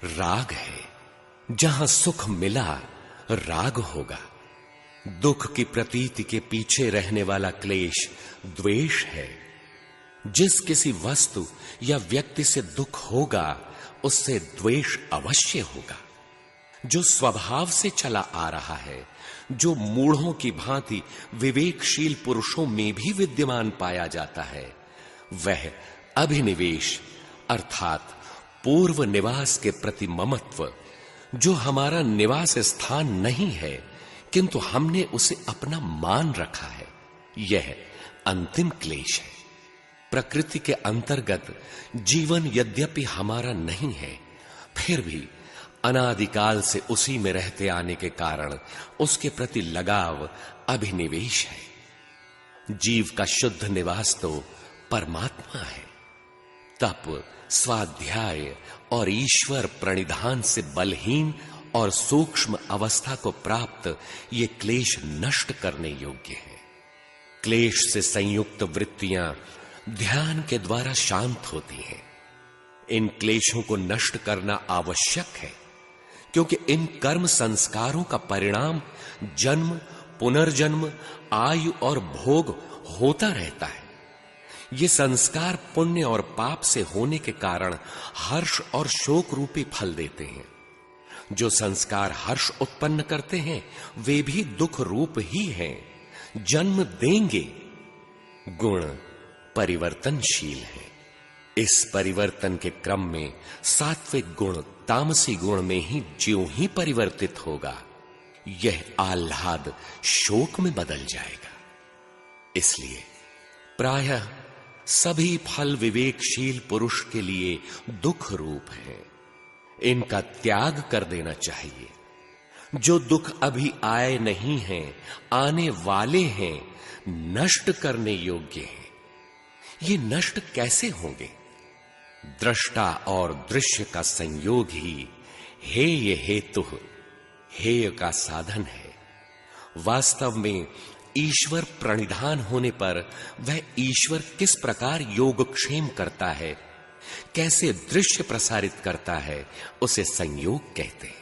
राग है। जहां सुख मिला राग होगा। दुख की प्रतीति के पीछे रहने वाला क्लेश द्वेष है। जिस किसी वस्तु या व्यक्ति से दुख होगा उससे द्वेष अवश्य होगा। जो स्वभाव से चला आ रहा है, जो मूढ़ों की भांति विवेकशील पुरुषों में भी विद्यमान पाया जाता है, वह अभिनिवेश अर्थात पूर्व निवास के प्रति ममत्व, जो हमारा निवास स्थान नहीं है किंतु हमने उसे अपना मान रखा है, यह अंतिम क्लेश है। प्रकृति के अंतर्गत जीवन यद्यपि हमारा नहीं है, फिर भी अनादिकाल से उसी में रहते आने के कारण उसके प्रति लगाव अभिनिवेश है। जीव का शुद्ध निवास तो परमात्मा है। तप, स्वाध्याय और ईश्वर प्रणिधान से बलहीन और सूक्ष्म अवस्था को प्राप्त ये क्लेश नष्ट करने योग्य है। क्लेश से संयुक्त वृत्तियां ध्यान के द्वारा शांत होती हैं। इन क्लेशों को नष्ट करना आवश्यक है, क्योंकि इन कर्म संस्कारों का परिणाम जन्म, पुनर्जन्म, आयु और भोग होता रहता है। ये संस्कार पुण्य और पाप से होने के कारण हर्ष और शोक रूपी फल देते हैं। जो संस्कार हर्ष उत्पन्न करते हैं वे भी दुख रूप ही हैं, जन्म देंगे। गुण परिवर्तनशील है। इस परिवर्तन के क्रम में सात्विक गुण तामसी गुण में ही ज्यों ही परिवर्तित होगा, यह आह्लाद शोक में बदल जाएगा। इसलिए प्रायः सभी फल विवेकशील पुरुष के लिए दुख रूप हैं। इनका त्याग कर देना चाहिए। जो दुख अभी आए नहीं हैं, आने वाले हैं, नष्ट करने योग्य हैं। ये नष्ट कैसे होंगे? दृष्टा और दृश्य का संयोग ही हेय हेतु, हेय का साधन है। वास्तव में ईश्वर प्रणिधान होने पर वह ईश्वर किस प्रकार योगक्षेम करता है, कैसे दृश्य प्रसारित करता है, उसे संयोग कहते हैं।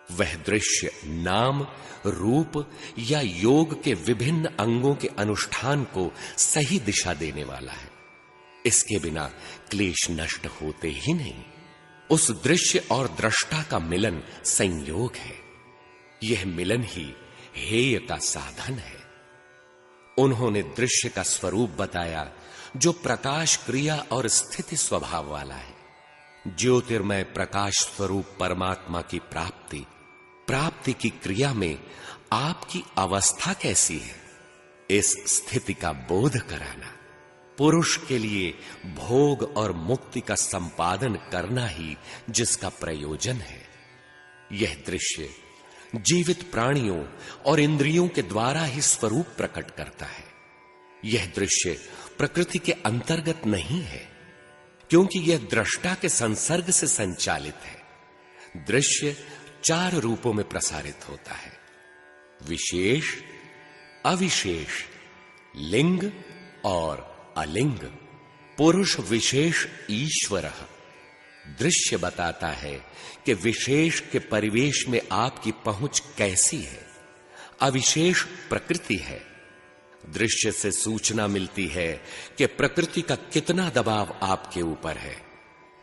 वह दृश्य नाम, रूप या योग के विभिन्न अंगों के अनुष्ठान को सही दिशा देने वाला है। इसके बिना क्लेश नष्ट होते ही नहीं। उस दृश्य और दृष्टा का मिलन संयोग है। यह मिलन ही हेय का साधन है। उन्होंने दृश्य का स्वरूप बताया जो प्रकाश क्रिया और स्थिति स्वभाव वाला है। ज्योतिर्मय प्रकाश स्वरूप परमात्मा की प्राप्ति की क्रिया में आपकी अवस्था कैसी है, इस स्थिति का बोध कराना। पुरुष के लिए भोग और मुक्ति का संपादन करना ही जिसका प्रयोजन है। यह दृश्य जीवित प्राणियों और इंद्रियों के द्वारा ही स्वरूप प्रकट करता है। यह दृश्य प्रकृति के अंतर्गत नहीं है, क्योंकि यह दृष्टा के संसर्ग से संचालित है। दृश्य 4 रूपों में प्रसारित होता है: विशेष, अविशेष, लिंग और अलिंग। पुरुष विशेष ईश्वर दृश्य बताता है कि विशेष के परिवेश में आपकी पहुंच कैसी है। अविशेष प्रकृति है। दृश्य से सूचना मिलती है कि प्रकृति का कितना दबाव आपके ऊपर है।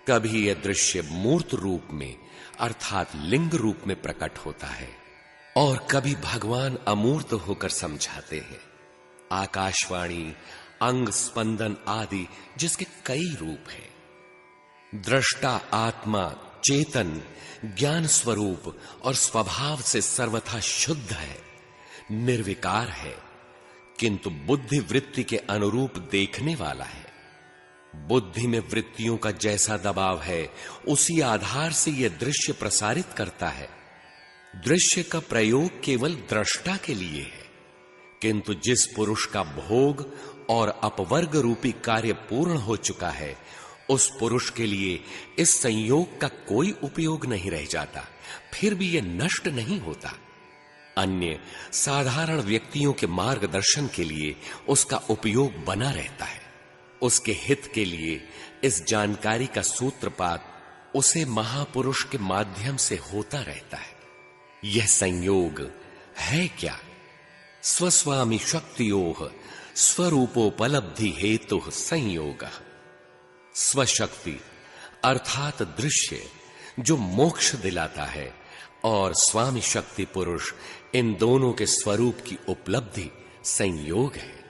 कभी यह दृश्य मूर्त रूप में अर्थात लिंग रूप में प्रकट होता है और कभी भगवान अमूर्त होकर समझाते हैं। आकाशवाणी, अंग स्पंदन आदि जिसके कई रूप हैं। दृष्टा आत्मा चेतन, ज्ञान स्वरूप और स्वभाव से सर्वथा शुद्ध है, निर्विकार है, किंतु बुद्धि वृत्ति के अनुरूप देखने वाला है। बुद्धि में वृत्तियों का जैसा दबाव है उसी आधार से यह दृश्य प्रसारित करता है। दृश्य का प्रयोग केवल दृष्टा के लिए है, किंतु जिस पुरुष का भोग और अपवर्ग रूपी कार्य पूर्ण हो चुका है, उस पुरुष के लिए इस संयोग का कोई उपयोग नहीं रह जाता, फिर भी यह नष्ट नहीं होता। अन्य साधारण व्यक्तियों के मार्गदर्शन के लिए उसका उपयोग बना रहता है। उसके हित के लिए इस जानकारी का सूत्रपात उसे महापुरुष के माध्यम से होता रहता है। यह संयोग है क्या? स्वस्वामी शक्तियोः स्वरूपोपलब्धि हेतु संयोगः। स्वशक्ति अर्थात दृश्य जो मोक्ष दिलाता है, और स्वामी शक्ति पुरुष इन दोनों के स्वरूप की उपलब्धि संयोग है।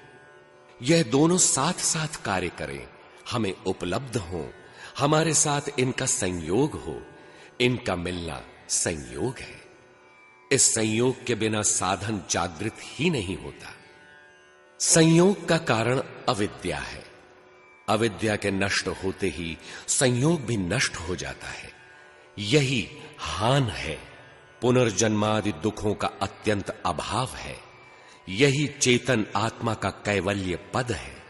यह दोनों साथ साथ कार्य करें, हमें उपलब्ध हो, हमारे साथ इनका संयोग हो, इनका मिलना संयोग है। इस संयोग के बिना साधन जागृत ही नहीं होता। संयोग का कारण अविद्या है। अविद्या के नष्ट होते ही संयोग भी नष्ट हो जाता है। यही हान है, पुनर्जन्मादि दुखों का अत्यंत अभाव है। यही चेतन आत्मा का कैवल्य पद है।